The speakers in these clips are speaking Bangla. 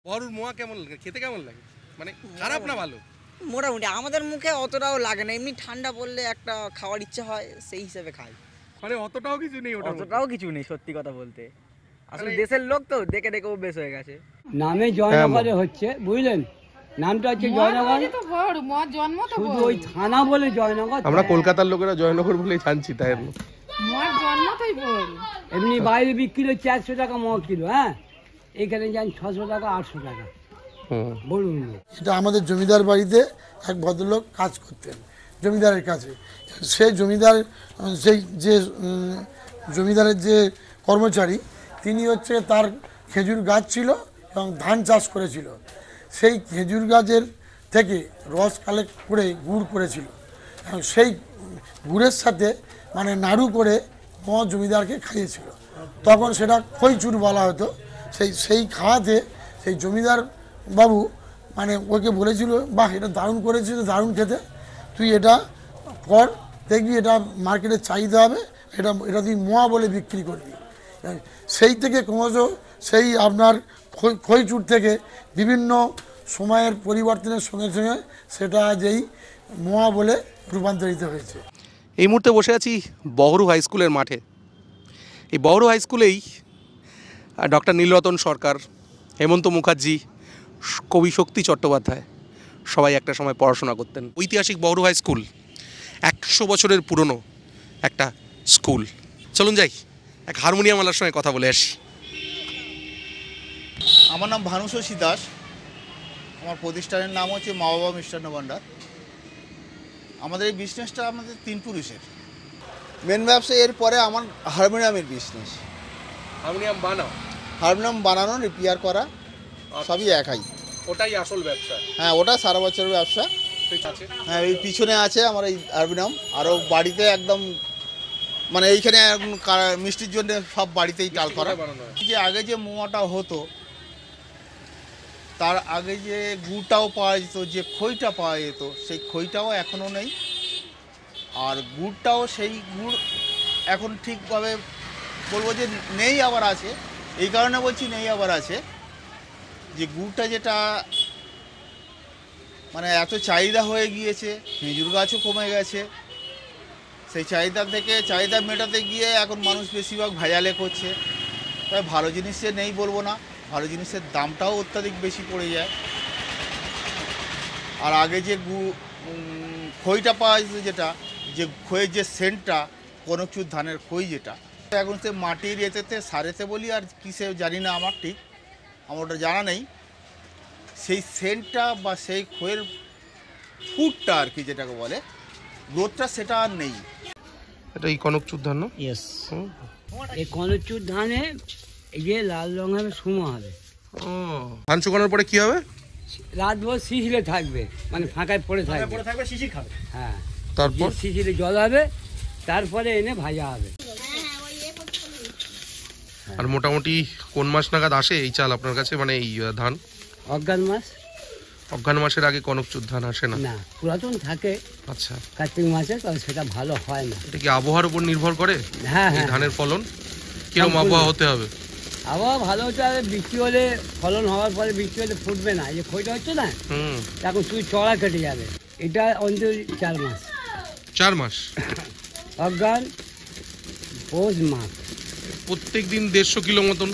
বড়ুর মোয়া কেমন লাগে, খেতে কেমন লাগে, মানে খারাপ না ভালো? মোটামুটি আমাদের মুখে অতটাও লাগে না, এমনি ঠান্ডা পড়লে একটা খাওয়ার ইচ্ছা হয়, সেই হিসেবে খাই। মানে অতটাও কিছু নেই, অতটাও কিছু নেই সত্যি কথা বলতে, আসলে দেশের লোক তো দেখে দেখে অভ্যেস হয়ে গেছে। নামে জয়নগরে হচ্ছে, বুঝলেন, নামটা হচ্ছে জয়নগর, শুধু ওই থানা বলে জয়নগর। আমরা কলকাতার লোকেরা জয়নগর বলেই জানছি, তাই এমনি বাইরে বিক্রি হচ্ছে 100 টাকা মোয়া কিলো। হ্যাঁ, এখানে যান 600 টাকা 800 টাকা। বলুন, এটা আমাদের জমিদার বাড়িতে এক ভদ্রলোক কাজ করতেন জমিদারের কাছে। সেই জমিদার, সেই যে জমিদারের যে কর্মচারী, তিনি হচ্ছে তার খেজুর গাছ ছিল এবং ধান চাষ করেছিল। সেই খেজুর গাছের থেকে রস কালেক্ট করে গুড় করেছিল এবং সেই গুড়ের সাথে মানে নাড়ু করে জমিদারকে খাইয়েছিল। তখন সেটা খইচুর বলা হতো। সেই খাওয়াতে সেই জমিদার বাবু মানে ওকে বলেছিল, বাহ এটা দারুণ করেছিস, দারুণ খেতে, তুই এটা কর, দেখবি এটা মার্কেটে চাহিদা হবে, এটা তুই মোয়া বলে বিক্রি করবি। সেই থেকে ক্রমশ সেই আপনার খইচুর থেকে বিভিন্ন সময়ের পরিবর্তনের সঙ্গে সঙ্গে সেটা যেই মোয়া বলে রূপান্তরিত হয়েছে। এই মুহূর্তে বসে আছি বহরু হাই স্কুলের মাঠে। এই বহরু হাই স্কুলেই ডক্টর নীলরতন সরকার, হেমন্ত মুখার্জি, কবি শক্তি চট্টোপাধ্যায় সবাই একটা সময় পড়াশোনা করতেন। ঐতিহাসিক বহরু হাই স্কুল 100 বছরের পুরনো একটা স্কুল। চলুন যাই, এক হারমোনিয়ামওয়ালার সঙ্গে কথা বলে আসি। আমার নাম ভানুশশী দাস, আমার প্রতিষ্ঠানের নাম হচ্ছে মা বাবা মিষ্টান্ন ভাণ্ডার। আমাদের এই বিজনেসটা আমাদের 3 পুরুষের মেন ব্যবসা। এরপরে আমার হারমোনিয়ামের বিজনেস। হারমোনিয়াম বানাও? হারমোনিয়াম বানানো, রিপেয়ার করা, সবই একাই। ওটাই আসল ব্যবসা? হ্যাঁ, ওটা সারা বছরের ব্যবসা। হ্যাঁ, এই পিছনে আছে আমার এই হারমোনিয়াম। আরও বাড়িতে একদম মানে এইখানে মিষ্টির জন্য সব বাড়িতেই টাল করা। যে আগে যে মোয়াটা হতো, তার আগে যে গুড়টাও পাওয়া যেত, যে খইটা পাওয়া যেত, সেই খইটাও এখনও নেই। আর গুড়টাও সেই গুড় এখন ঠিকভাবে বলবো যে নেই, আবার আছে। এই কারণে বলছি নেই আবার আছে, যে গুড়টা যেটা মানে এত চাহিদা হয়ে গিয়েছে, খেজুর গাছও কমে গেছে। সেই চাহিদা মেটাতে গিয়ে এখন মানুষ বেশিরভাগ ভেজালে করছে। তাই ভালো জিনিসে নেই বলবো না, ভালো জিনিসের দামটাও অত্যাধিক বেশি পড়ে যায়। আর আগে যে খইটা পাওয়া যেত, যেটা যে খইয়ের যে সেন্টটা, কনকচুর ধানের খই, যেটা এখন সে মাটির এতেতে সারেতে বলি আর কিসে জানি না, আমার ঠিক আমার ওটা জানা নেই। সেই সেন্টটা বা সেই খইয়ের ফুডটা আর কি যেটাকে বলে, গ্রোথটা সেটা আর নেই। এটা এই কনকচুর ধান না? ইয়েস, এই কনকচুর ধানে এই যে লাল রঙের সুমা হবে। ধান শুকানোর পরে কি হবে? রাতভর শিশিরে থাকবে, মানে ফাঁকায় পড়ে থাকবে, শিশির খাবে। হ্যাঁ, তারপর শিশিরে জল হবে, তারপরে এনে ভাজা হবে। আর মোটামুটি কোন মাস নাগাদ আসে এই চাল আপনার কাছে, মানে এই ধান? অজ্ঞান মাস। অজ্ঞান মাসের আগে কনকচুর ধান আসে না? না, পুরাতন থাকে। আচ্ছা, কার্তিক মাসে, তবে সেটা ভালো হয় না। এটা কি আবহাওয়ার উপর নির্ভর করে? হ্যাঁ, ধানের ফলন কিরকম আবহাওয়া হতে হবে? আবহাওয়া ভালো হতে হবে। বৃষ্টি হলে, ফলন হওয়ার পরে বৃষ্টি হলে ফুটবে না। এই যে খইটা হচ্ছে না, এখন শুধু চড়া কেটে যাবে। এটা অন্তত 4 মাস। 4 মাস? অজ্ঞান, পৌষ মাস। প্রত্যেক দিন 150 কিলো মতন?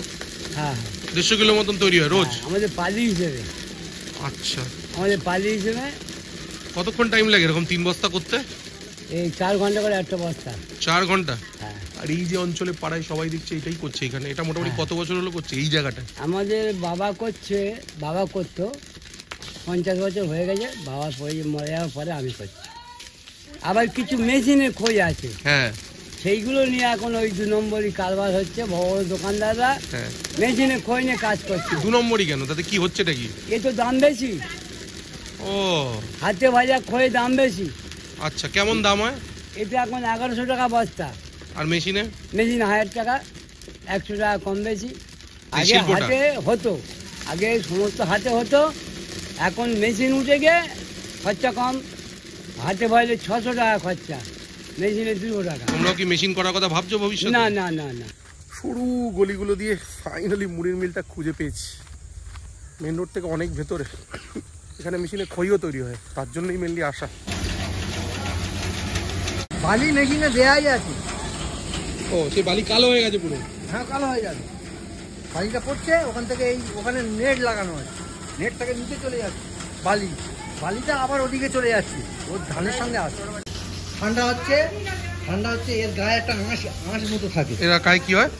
হ্যাঁ, 150 কিলো মতন তৈরি হয় রোজ? আমাদের পালি হিসেবে। আচ্ছা, আমাদের পালি হিসেবে। কতক্ষণ টাইম লাগে এরকম 3 বস্তা করতে? এই 4 ঘন্টা করে একটা বস্তা। 4 ঘন্টা? হ্যাঁ। আর এই যে অঞ্চলে পাড়ায় সবাই দেখছে এটাই করছে এখানে, এটা মোটামুটি কত বছর হলো করছে এই জায়গাটায়? আমাদের বাবা করতো 50 বছর হয়ে গেছে। বাবা মরে যাওয়ার পরে আমি করছি। আবার কিছু মেশিনের খই আছে, হ্যাঁ, সেইগুলো নিয়ে এখন ওই 2 নম্বরই কারবার হচ্ছে। বড় দোকানদাররা মেশিনে খই নিয়ে কাজ করছে। 2 নম্বরই কেন? তাতে কি হচ্ছেটা কি? এ তো দাম বেশি। ও, হাতে ভাজা খই দাম বেশি। আচ্ছা, কেমন দাম হয়? এটা এখন 1100 টাকা বস্তা। আর মেশিন 1000 টাকা, 100 টাকা কম বেশি। আগে হাতে হতো, আগে সমস্ত হাতে হতো। এখন মেশিন উঠে গিয়ে খরচা কম। হাতে ভাজলে 600 টাকা খরচা, মেশিনে 200 টাকা। তোমরাও কি মেশিন করার কথা ভাবছো ভবিষ্যতে? না না না না। সরু গলিগুলো দিয়ে ফাইনালি মুড়ির মিলটা খুঁজে পেয়েছি। মেন রোড থেকে অনেক ভেতরে, এখানে মেশিনে খইও তৈরি হয়, তার জন্যই মেনলি আসা। বালি মেশিনে দেয়াই আছে। ও সেই বালি কালো হয়ে গেছে পুরো? হ্যাঁ, কালো হয়ে যাবে। বালিটা পড়ছে ওখান থেকে, ওখানে নেট লাগানো আছে, নেট থেকে নিচে চলে যাচ্ছে বালিটা আবার ওদিকে চলে যাচ্ছে, ওর ধানের সঙ্গে আসে। ঠান্ডা হচ্ছে এর গায়ে একটা আঁশ মতো থাকে। এরা গায়ে কি হয়?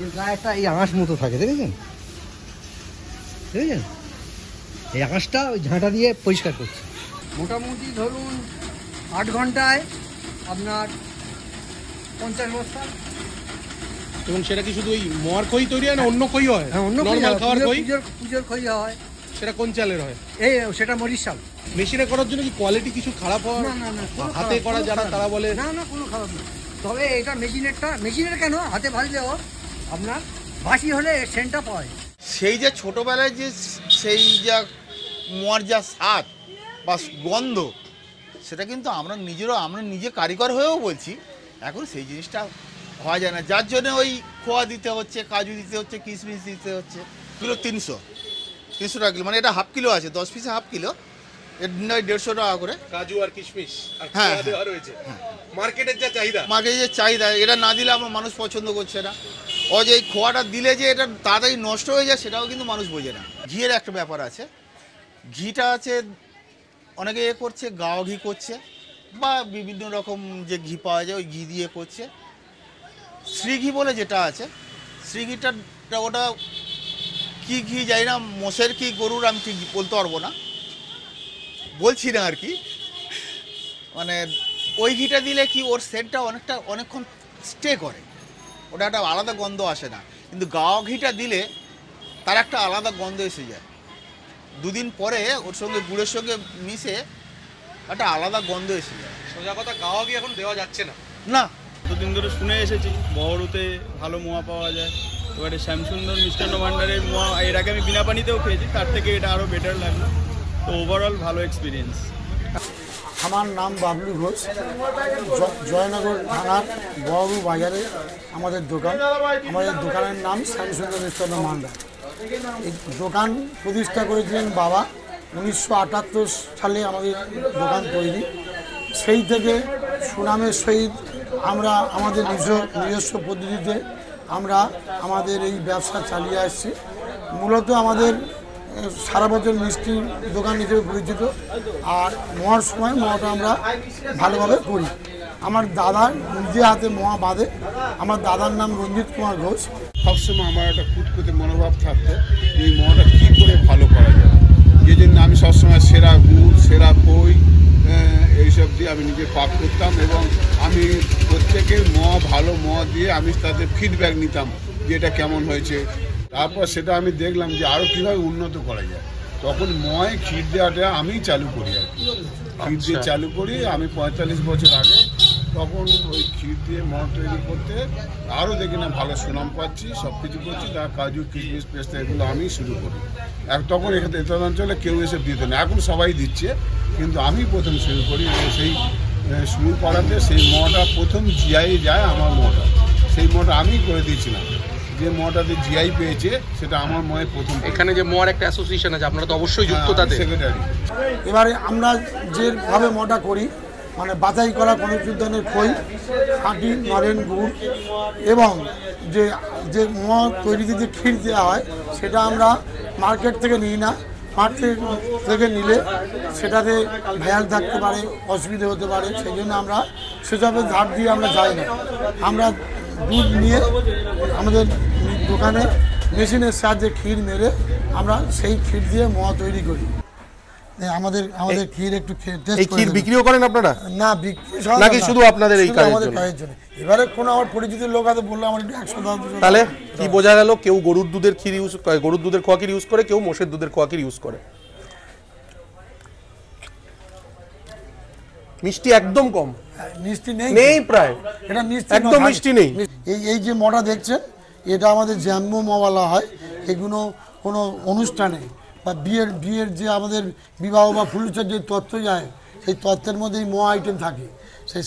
এর গায়ে একটা এই আঁশ মতো থাকে, দেখেছেন? এই আঁশটা ওই ঝাঁটা দিয়ে পরিষ্কার করছে। মোটামুটি ধরুন 8 ঘন্টায় আপনার 50 বস্তা। এবং সেটা কি শুধু ওই মোয়ার খই তৈরি হয় না অন্য খই হয়? হ্যাঁ, অন্য নরমাল খাওয়ার খই? পুজোর খই হয়। সেটা কোন চালের হয়? সেটা মরিচ চাল। মেশিনে করার জন্য কি কোয়ালিটি কিছু খারাপ হয়? না, হাতে করা যারা তারা বলে না, কোনো খারাপ না। তবে এটা মেশিনের কেন, হাতে ভাজলেও আপনার বাসি হলে সেন্টটা পাওয়া যায়। সেই যে ছোটোবেলায় যে সেই যা মোয়ার যা স্বাদ বা গন্ধ, সেটা কিন্তু আমরা নিজে কারিগর হয়েও বলছি এখন সেই জিনিসটা হওয়া যায় না, যার জন্য ওই খোয়া দিতে হচ্ছে, কাজু দিতে হচ্ছে, কিশমিশ দিতে হচ্ছে। কিলো 300 টাকা কিলো, মানে এটা হাফ কিলো আছে, 10 পিসে হাফ কিলো, এর 150 টাকা করে কাজু আর কিশমিশ আর হ্যাঁ, খোয়া দেওয়া রয়েছে। মার্কেটের যা চাহিদা, মার্কেটের চাহিদা, এটা না দিলে আমার মানুষ পছন্দ করছে না। ও যে এই খোয়াটা দিলে যে এটা তাড়াতাড়ি নষ্ট হয়ে যায় সেটাও কিন্তু মানুষ বোঝে না। ঘিয়ের একটা ব্যাপার আছে, ঘিটা আছে অনেকে করছে, গাওয়া ঘি করছে বা বিভিন্ন রকম যে ঘি পাওয়া যায় ওই ঘি দিয়ে করছে। শ্রীঘি বলে যেটা আছে, শ্রীঘিটা ওটা কি ঘি জানি না, মোষের কি গরুর আমি ঠিক বলতে পারবো না, বলছি না আর কি। মানে ওই ঘিটা দিলে কি ওর সেন্টটা অনেকক্ষণ স্টে করে, ওটা একটা আলাদা গন্ধ আসে না। কিন্তু গাওয়া ঘিটা দিলে তার একটা আলাদা গন্ধ এসে যায়, 2 দিন পরে ওর সঙ্গে গুড়ের সঙ্গে মিশে একটা আলাদা গন্ধ এসে যায়। সোজা কথা গাওয়া ঘি এখন দেওয়া যাচ্ছে না। না, দুদিন ধরে শুনে এসেছি বহরুতে ভালো মোয়া পাওয়া যায়, এবারে শ্যামসুন্দর মিষ্টান্ন ভাণ্ডারের মোয়া এর আগে আমি বিনা পানিতেও খেয়েছি, তার থেকে এটা আরও বেটার লাগলো। তো ওভারঅল ভালো এক্সপিরিয়েন্স। আমার নাম বাবলু ঘোষ, জয়নগর থানার বড় বাজারে আমাদের দোকান। আমাদের দোকানের নাম শ্যামসুন্দর মিষ্টান্ন ভাণ্ডার। এই দোকান প্রতিষ্ঠা করেছিলেন বাবা, 1978 সালে আমাদের দোকান তৈরি। সেই থেকে সুনামের সহিত আমরা আমাদের নিজস্ব পদ্ধতিতে আমরা আমাদের এই ব্যবসা চালিয়ে আসছি। মূলত আমাদের সারা বছর মিষ্টির দোকান হিসেবে পরিচিত, আর মোয়ার সময় মোয়াটা আমরা ভালোভাবে করি। আমার দাদা নিজে হাতে মোয়া বাঁধে, আমার দাদার নাম রঞ্জিত কুমার ঘোষ। সবসময় আমার একটা কুতকুতে মনোভাব থাকতো এই মোয়াটা কী করে ভালো করা যায়, এই জন্য আমি সবসময় সেরা গুড়, সেরা খই এইসব দিয়ে আমি নিজে পাক করতাম এবং আমি প্রত্যেকের ভালো মোয়া দিয়ে আমি তাদের ফিডব্যাক নিতাম যে এটা কেমন হয়েছে। তারপর সেটা আমি দেখলাম যে আরও কীভাবে উন্নত করা যায়, তখন ময় ক্ষীর দেওয়াটা আমি চালু করি আর কি। ক্ষীর দিয়ে চালু করি আমি 45 বছর আগে, তখন ওই ক্ষীর দিয়ে মদ তৈরি করতে আরও দেখি না ভালো সুনাম পাচ্ছি, সব কিছু করছি। তার কাজু, কিশমিশ, পেস্তা এগুলো আমি শুরু করি। তখন এখানে অঞ্চলে কেউ এসে দিত না, এখন সবাই দিচ্ছে, কিন্তু আমি প্রথম শুরু করি। সেই শুরু করাতে সেই মদটা প্রথম জিআই যায় আমার মদটা, সেই মদটা আমি করে দিয়েছিলাম। যে মদটাতে জিআই পেয়েছে সেটা আমার ময়ে প্রথম। এখানে যে মোয়ার একটা অ্যাসোসিয়েশন আছে, আপনারা তো অবশ্যই যুক্ত তাতে। সেক্রেটারি। এবারে আমরা যেভাবে মদটা করি, মানে বাছাই করা কনকযুগ ধানের খই, খাঁটি নরেন গুড় এবং যে মদ তৈরিতে যে ক্ষীর দেওয়া হয় সেটা আমরা মার্কেট থেকে নিই না। মার্কেট থেকে নিলে সেটাতে ভেজাল থাকতে পারে, অসুবিধে হতে পারে, সেই জন্য আমরা সেসবের ধার দিয়ে আমরা যাই না। আমরা দুধ নিয়ে আমাদের দোকানে মেশিনের সাহায্যে ক্ষীর মেরে আমরা সেই ক্ষীর দিয়ে মোয়া তৈরি করি। আমাদের ক্ষীর একটু এই ক্ষীর বিক্রিও করেন আপনারা? না, বিক্রি নাকি শুধু আপনাদের এই কাজের জন্য। এবারে কোনো আমার পরিচিত লোক আছে, বললো আমার একটু 100। তাহলে কি বোঝা গেল? কেউ গরুর দুধের ক্ষীর ইউজ করে, গরুর দুধের খোয়া ক্ষীর ইউজ করে, কেউ মোষের দুধের খোয়া ক্ষীর ইউজ করে। মিষ্টি একদম কম, মিষ্টি নেই প্রায়, এটা মিষ্টি একদম মিষ্টি নেই। এই যে মটা দেখছেন, এটা আমাদের জ্যাম্বো মা বলা হয়। এগুলো কোনো অনুষ্ঠানে বা বিয়ের যে আমাদের বিবাহ বা ফুলুচার যে তত্ত্ব যায়, সেই তত্ত্বের মধ্যে এই মোয়া আইটেম থাকে।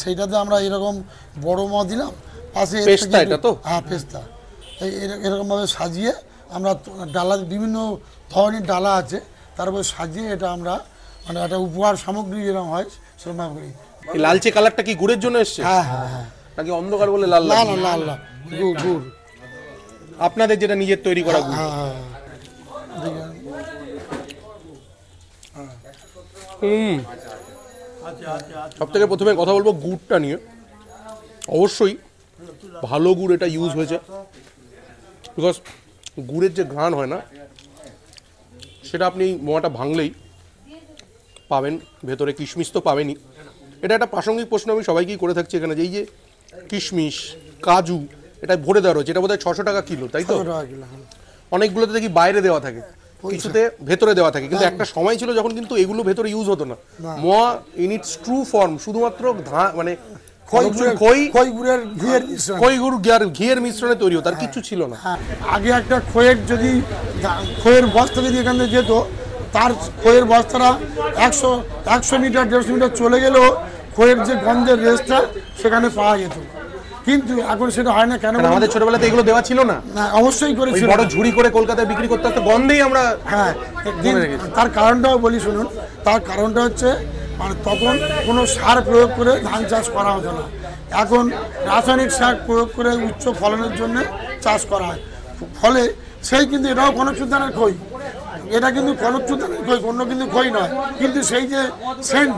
সেইটাতে আমরা এরকম বড় মোয়া দিলাম, পাশে পেস্তা, এটা তো হ্যাঁ পেস্তা, এরকমভাবে সাজিয়ে আমরা ডালা বিভিন্ন ধরনের ডালা আছে, তার উপর সাজিয়ে এটা আমরা মানে একটা উপহার সামগ্রী যেরকম হয় সেরকম করি। এই লালচে কালারটা কি গুড়ের জন্য এসছে? হ্যাঁ হ্যাঁ হ্যাঁ, নাকি অন্ধকার বলে লাল লাল লাল? লাল লাল গুড় গুড়। আপনাদের যেটা নিজের তৈরি করা গুড়। হ্যাঁ হ্যাঁ সব থেকে প্রথমে কথা বলবো গুড়টা নিয়ে। অবশ্যই ভালো গুড় এটা ইউজ হয়েছে, বিকজ গুড়ের যে ঘ্রাণ হয় না সেটা আপনি মোয়াটা ভাঙলেই পাবেন, ভেতরে কিশমিশ তো পাবেনই। এটা একটা প্রাসঙ্গিক প্রশ্ন আমি সবাইকেই করে থাকছি এখানে, যে এই যে কিশমিশ কাজু এটা ভরে দেওয়া রয়েছে, এটা বোধহয় 600 টাকা কিলো, তাই তো? অনেকগুলোতে দেখি বাইরে দেওয়া থাকে, কিছুতে ভেতরে দেওয়া থাকে, কিন্তু একটা সময় ছিল যখন কিন্তু এগুলো ভেতরে ইউজ হতো না। মোয়া ইন ইটস ট্রু ফর্ম শুধুমাত্র মানে ঘিয়ের মিশ্রণে তৈরি হতো, আর কিছু ছিল না। আগে একটা খইয়ের যদি খইয়ের বস্তা যদি এখান থেকে যেত, তার খইয়ের বস্তাটা 100 মিটার 150 মিটার চলে গেলেও খইয়ের যে গন্ধের রেসটা সেখানে পাওয়া যেত, কিন্তু এখন সেটা হয় না। কেন? আমাদের ছোটবেলাতে এগুলো দেওয়া ছিল না। অবশ্যই করেছিল, বড় ঝুড়ি করে কলকাতায় বিক্রি করতে আসতো, গন্ধেই আমরা। হ্যাঁ, তার কারণটাও বলি শুনুন। তার কারণটা হচ্ছে মানে তখন কোনো সার প্রয়োগ করে ধান চাষ করা হতো না, এখন রাসায়নিক সার প্রয়োগ করে উচ্চ ফলনের জন্য চাষ করা হয়। ফলে সেই কিন্তু এটাও কনকচুর ধানের খই, এটা কিন্তু কনকচুর ধানের খই, অন্য কিন্তু খই নয়, কিন্তু সেই যে সেন্ট,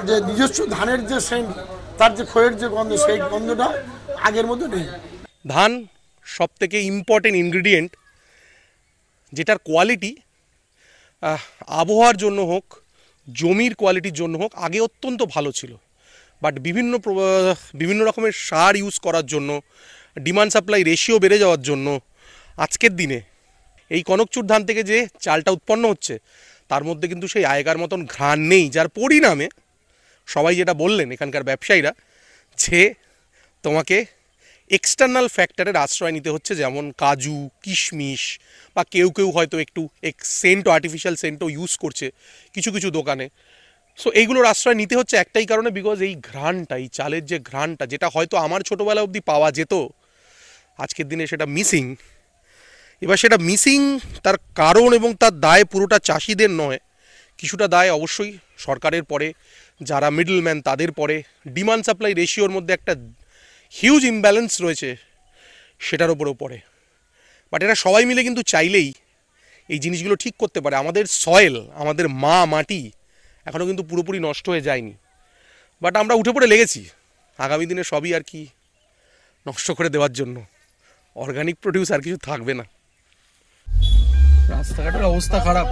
যে নিজস্ব ধানের যে সেন্ট, তার যে খইয়ের যে গন্ধ, সেই গন্ধটা আগের মতো নেই। ধান সব থেকে ইম্পর্টেন্ট ইনগ্রিডিয়েন্ট, যেটার কোয়ালিটি আবহাওয়ার জন্য হোক, জমির কোয়ালিটির জন্য হোক, আগে অত্যন্ত ভালো ছিল। বাট বিভিন্ন রকমের সার ইউজ করার জন্য, ডিমান্ড সাপ্লাই রেশিও বেড়ে যাওয়ার জন্য আজকের দিনে এই কনকচুর ধান থেকে যে চালটা উৎপন্ন হচ্ছে তার মধ্যে কিন্তু সেই আগেকার মতন ঘ্রাণ নেই, যার পরিণামে সবাই যেটা বললেন এখানকার ব্যবসায়ীরা, যে তোমাকে এক্সটার্নাল ফ্যাক্টরের আশ্রয় নিতে হচ্ছে, যেমন কাজু কিশমিশ, বা কেউ কেউ হয়তো একটু সেন্টও, আর্টিফিশিয়াল সেন্টও ইউজ করছে কিছু কিছু দোকানে। সো এইগুলোর আশ্রয় নিতে হচ্ছে একটাই কারণে, বিকজ এই ঘ্রাণটা, এই চালের যে ঘ্রাণটা, যেটা হয়তো আমার ছোটোবেলা অবধি পাওয়া যেত, আজকের দিনে সেটা মিসিং। এবার সেটা মিসিং, তার কারণ এবং তার দায় পুরোটা চাষিদের নয়, কিছুটা দায় অবশ্যই সরকারের পরে, যারা মিডলম্যান তাদের পরে, ডিমান্ড সাপ্লাই রেশিওর মধ্যে একটা হিউজ ইমব্যালেন্স রয়েছে সেটার ওপরেও পড়ে। বাট এরা সবাই মিলে কিন্তু চাইলেই এই জিনিসগুলো ঠিক করতে পারে। আমাদের সয়েল, আমাদের মাটি এখনও কিন্তু পুরোপুরি নষ্ট হয়ে যায়নি, বাট আমরা উঠে পড়ে লেগেছি আগামী দিনে সবই আর কি নষ্ট করে দেওয়ার জন্য। অর্গানিক প্রোডিউস আর কিছু থাকবে না। রাস্তাঘাটের অবস্থা খারাপ।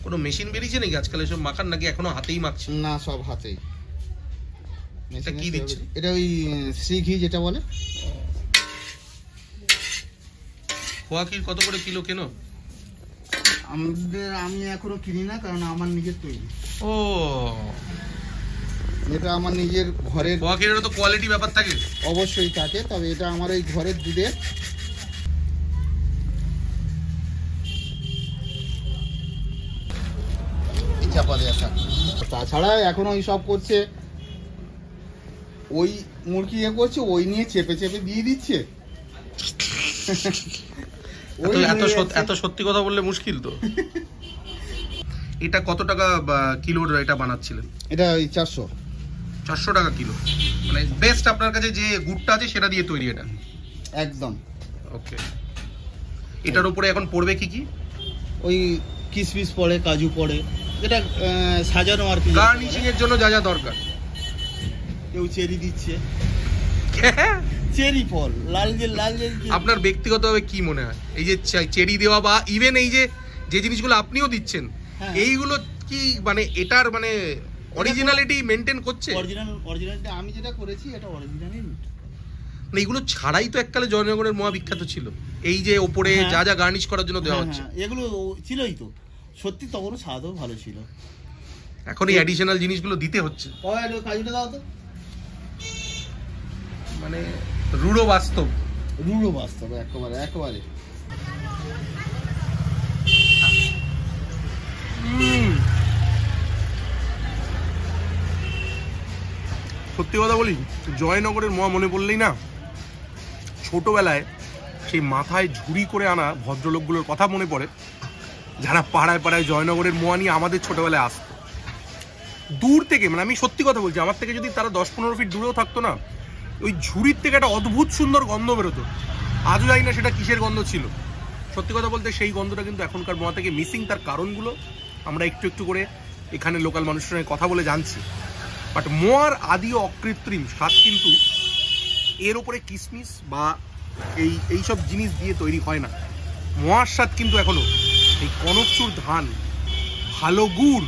কোনো মেশিন বেরিয়েছে নাকি আজকাল এসব মাখার, নাকি এখনো হাতেই মাখছে? না, সব হাতেই। এটা কি দিচ্ছে? এটা ওই শ্রী ঘি যেটা বলে। খোয়া ক্ষীর কত করে কিলো কেন? আমি এখনো কিনি না, কারণ আমার নিজের তৈরি। ও, এটা আমার নিজের ঘরের। খোয়া ক্ষীরেরও তো কোয়ালিটি ব্যাপার থাকে। অবশ্যই থাকে, তবে এটা আমার ওই ঘরের দুধের। চাপা দেওয়া থাকে। তাছাড়া এখন ওই সব করছে, ওই মুরগি করছে, ওই নিয়ে চেপে চেপে দিয়ে দিচ্ছে। এত সত্যি কথা বললে মুশকিল তো। এটা কত টাকা কিলো এটা বানাচ্ছিলেন? এটা ওই 400 টাকা কিলো। মানে বেস্ট আপনার কাছে যে গুড়টা আছে সেটা দিয়ে তৈরি এটা? একদম। ওকে। এটার উপরে এখন পড়বে কি কি? ওই কিশমিশ পড়ে, কাজু পড়ে, এটা সাজানো আর কি, গার্নিশিং এর জন্য যা যা দরকার। কেউ চেরি দিচ্ছে, চেরি ফল, লাল যে আপনার ব্যক্তিগতভাবে কি মনে হয় এই যে চেরি দেওয়া, বা ইভেন এই যে জিনিসগুলো আপনিও দিচ্ছেন, এইগুলো কি মানে এটার মানে অরিজিনালিটি মেনটেন করছে? অরিজিনালিটি আমি যেটা করেছি এটা অরিজিনালি। না, এগুলো ছাড়াই তো এককালে জয়নগরের মোয়া বিখ্যাত ছিল, এই যে ওপরে যা যা গার্নিশ করার জন্য দেওয়া হচ্ছে, এগুলো ছিলই তো সত্যি, তখন স্বাদও ভালো ছিল। এখন এই অ্যাডিশনাল জিনিসগুলো দিতে হচ্ছে। কাজুটা দাও তো। মানে রূঢ় বাস্তব, একেবারে। সত্যি কথা বলি, জয়নগরের মোয়া মনে পড়লেই না ছোটবেলায় সেই মাথায় ঝুড়ি করে আনা ভদ্রলোকগুলোর কথা মনে পড়ে, যারা পাড়ায় পাড়ায় জয়নগরের মোয়া নিয়ে আমাদের ছোটবেলায় আসতো। দূর থেকে, মানে আমি সত্যি কথা বলছি, আমার থেকে যদি তারা 10-15 ফিট দূরেও থাকতো না, ওই ঝুড়ির থেকে একটা অদ্ভুত সুন্দর গন্ধ বেরোতো। আজও জানি না সেটা কিসের গন্ধ ছিল। সত্যি কথা বলতে সেই গন্ধটা কিন্তু এখনকার মোয়া থেকে মিসিং। তার কারণগুলো আমরা একটু একটু করে এখানে লোকাল মানুষের সঙ্গে কথা বলে জানছি। বাট মোয়ার আদি অকৃত্রিম স্বাদ কিন্তু এর ওপরে কিশমিশ বা এইসব জিনিস দিয়ে তৈরি হয় না। মোয়ার স্বাদ কিন্তু এখনো এই কনকচুর ধান, ভালো গুড়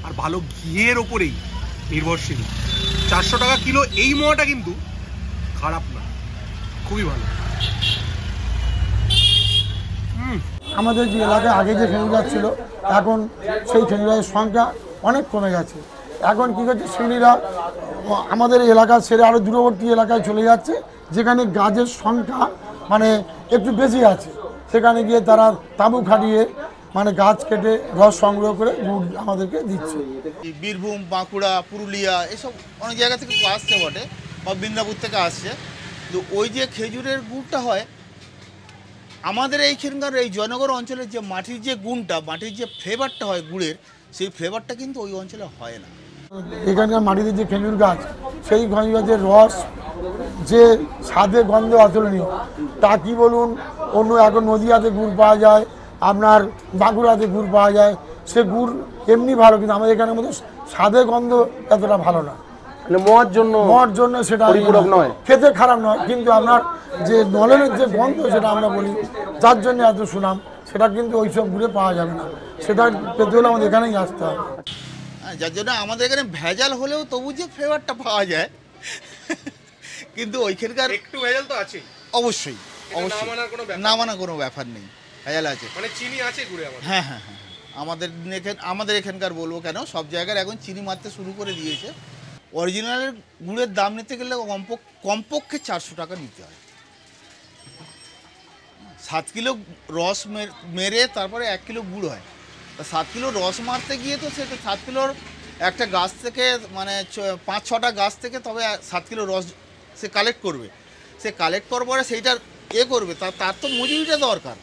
আর ভালো ঘিয়ের ওপরেই নির্ভরশীল। 400 টাকা কিলো এই মোয়াটা কিন্তু খারাপ না, খুবই ভালো। আমাদের যে এলাকায় আগে যে খেজুর ছিল, এখন সেই খেজুরের সংখ্যা অনেক কমে গেছে। এখন কী করছে, শ্রেণীরা আমাদের এলাকা ছেড়ে আরও দূরবর্তী এলাকায় চলে যাচ্ছে, যেখানে গাছের সংখ্যা মানে একটু বেশি আছে। সেখানে গিয়ে তারা তাঁবু খাটিয়ে মানে গাছ কেটে রস সংগ্রহ করে গুড় আমাদেরকে দিচ্ছে। বীরভূম, বাঁকুড়া, পুরুলিয়া এসব অনেক জায়গা থেকে আসছে বটে, বা বৃন্দাপুর থেকে আসছে। তো ওই যে খেজুরের গুড়টা হয়, আমাদের এইখানকার এই জয়নগর অঞ্চলের যে মাটির যে গুণটা, মাটির যে ফ্লেভারটা হয় গুড়ের, সেই ফ্লেভারটা কিন্তু ওই অঞ্চলে হয় না। এখানকার মাটিতে যে খেজুর গাছ, সেই খেজুর গাছের রস যে স্বাদে গন্ধে অতুলনীয়, তা কি বলুন। অন্য এখন নদীয়াতে গুড় পাওয়া যায়, আপনার বাঁকুড়াতে গুড় পাওয়া যায়, সে গুড় এমনি ভালো, কিন্তু আমাদের এখানের মধ্যে স্বাদে গন্ধ এতটা ভালো না। মোয়ার জন্য সেটা নয়, খেতে খারাপ নয়, কিন্তু আপনার যে নলেনের যে গন্ধ সেটা আমরা বলি, যার জন্য এত সুনাম, সেটা কিন্তু ওইসব গুড়ে পাওয়া যাবে না। সেটা পেতে হলে আমাদের এখানেই আসতে হবে। যার জন্য আমাদের এখানে ভেজাল হলেও তবু যে ফ্লেভারটা পাওয়া যায়, কিন্তু ওইখানকার একটু ভেজাল তো আছে অবশ্যই, অবশ্যই না মানার কোনো ব্যাপার নেই, ভেজাল আছে। মানে চিনি আছে গুড়ে আমাদের। হ্যাঁ হ্যাঁ হ্যাঁ, আমাদের এখানকার বলবো কেন, সব জায়গায় এখন চিনি মারতে শুরু করে দিয়েছে। অরিজিনালের গুড়ের দাম নিতে গেলে কমপক্ষে 400 টাকা নিতে হয়। 7 কিলো রস মেরে তারপরে 1 কিলো গুড় হয়। তা 7 কিলো রস মারতে গিয়ে তো সেটা 7 কিলোর একটা গাছ থেকে মানে 5-6টা গাছ থেকে তবে 7 কিলো রস সে কালেক্ট করবে। সে কালেক্ট করার পরে সেইটার করবে, তার তো মজুরিটা দরকার।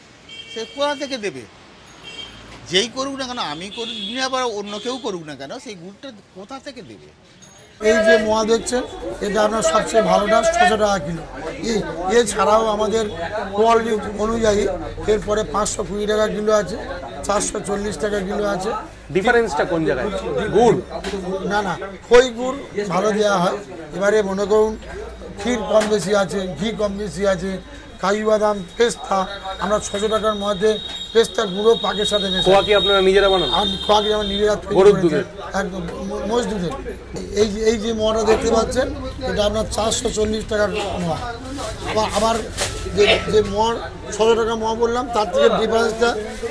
সে কোথা থেকে দেবে? যেই করুক না কেন, আমি করি না বা অন্য কেউ করুক না কেন, সেই গুড়টা কোথা থেকে দেবে? এই যে মোয়া দেখছেন, এটা আপনার সবচেয়ে ভালোটা 600 টাকা কিলো। এছাড়াও আমাদের কোয়ালিটি অনুযায়ী এরপরে 520 টাকা কিলো আছে, 440 টাকা কিলো আছে। ডিফারেন্সটা কোন জায়গায়? গুড় না, খই গুড় ভালো দেওয়া হয়। এবারে মনে করুন ক্ষীর কম বেশি আছে, ঘি কম বেশি আছে, কাজু বাদাম, পেস্তা, আমরা 600 টাকার মধ্যে পেস্তা গুঁড়ো পাকের সাথে মেশাই। খোয়া কি আপনারা নিজেরা বানান? খোয়া কি আমরা নিজেরা গরুর দুধের, একদম মোষ দুধের। এই যে মোয়াটা দেখতে পাচ্ছেন, এটা আপনার 440 টাকার মোয়া। আবার যে মোয়ার 600 টাকা মোয়া বললাম, তার থেকে ডিফারেন্সটা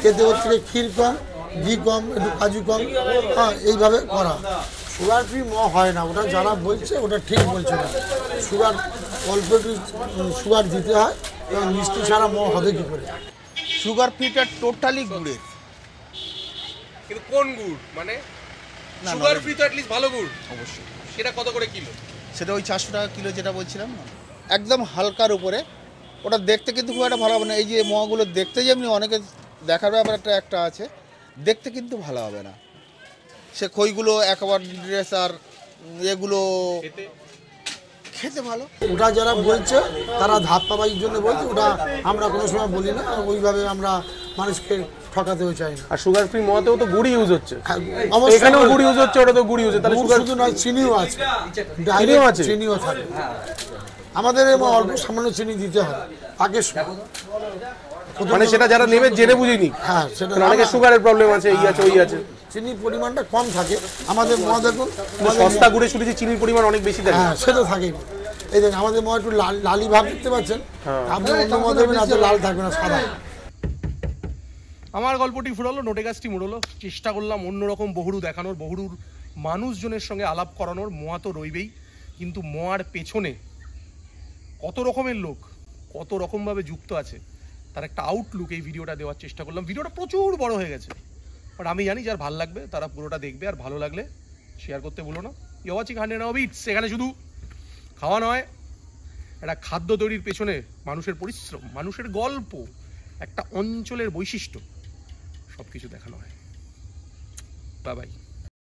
এতে ওর থেকে ক্ষীর কম, ঘি কম, একটু কাজু কম, হ্যাঁ, এইভাবে করা। সুগার ফ্রি মোয়া হয় না, ওটা যারা বলছে ওটা ঠিক বলছে না। সুগার অল্প একটু সুগার দিতে হয়, এবং মিষ্টি ছাড়া মোয়া হবে কী করে? সুগার ফ্রিটা টোটালি গুড়ের। কিন্তু কোন গুড়? মানে সুগার ফ্রি তো অ্যাটলিস্ট ভালো গুড় অবশ্যই। সেটা কত করে কিলো? সেটা ওই 400 টাকা কিলো যেটা বলছিলাম না, একদম হালকার উপরে। ওটা দেখতে কিন্তু খুব একটা ভালো হবে না। এই যে মোয়াগুলো দেখতে যেমনি অনেকে দেখার ব্যাপার একটা আছে, দেখতে কিন্তু ভালো হবে না। সে খইগুলো একেবারে ড্রেস আর এগুলো খেতে ভালো। ওটা যারা বলছে তারা ধাপ্পাবাজির জন্য বলছে, ওটা আমরা কোনো সময় বলি না, ওইভাবে আমরা মানুষকে ঠকাতেও চাই না। আর সুগার ফ্রি মোয়াতেও তো গুড় ইউজ হচ্ছে, অবশ্যই এখানেও গুড় ইউজ হচ্ছে, ওটা তো গুড় ইউজ হচ্ছে। তাহলে সুগার শুধু নয়, চিনিও আছে, চিনিও থাকে। আমাদের অল্প সামান্য চিনি দিতে হয় আগে, মানে সেটা যারা নেবে জেনে বুঝিনি। হ্যাঁ, সেটা অনেকে সুগারের প্রবলেম আছে, এই আছে ওই আছে, চিনির পরিমাণটা কম থাকে। আমাদের মোয়া দেখুন, সস্তা গুড়ে শুনেছি চিনির পরিমাণ অনেক বেশি থাকে। হ্যাঁ, সেটা থাকেই। এই দেখুন আমাদের মোয়া একটু লালি ভাব দেখতে পাচ্ছেন, আপনি অন্য মোয়া দেখবেন এত লাল থাকবে না, সাদা। আমার গল্পটি ফুরালো, নোটে গাছটি মুড়লো। চেষ্টা করলাম অন্যরকম বহুরু দেখানোর, বহুরুর মানুষজনের সঙ্গে আলাপ করানোর। মোয়া তো রইবেই, কিন্তু মোয়ার পেছনে কত রকমের লোক কত রকমভাবে যুক্ত আছে তার একটা আউটলুক এই ভিডিওটা দেওয়ার চেষ্টা করলাম। ভিডিওটা প্রচুর বড় হয়ে গেছে, বাট আমি জানি যার ভালো লাগবে তারা পুরোটা দেখবে, আর ভালো লাগলে শেয়ার করতে ভুলো না। You watching 100 now beats. এখানে শুধু খাওয়া নয়, একটা খাদ্য তৈরির পেছনে মানুষের পরিশ্রম, মানুষের গল্প, একটা অঞ্চলের বৈশিষ্ট্য সব কিছু দেখানো হয়। Bye bye.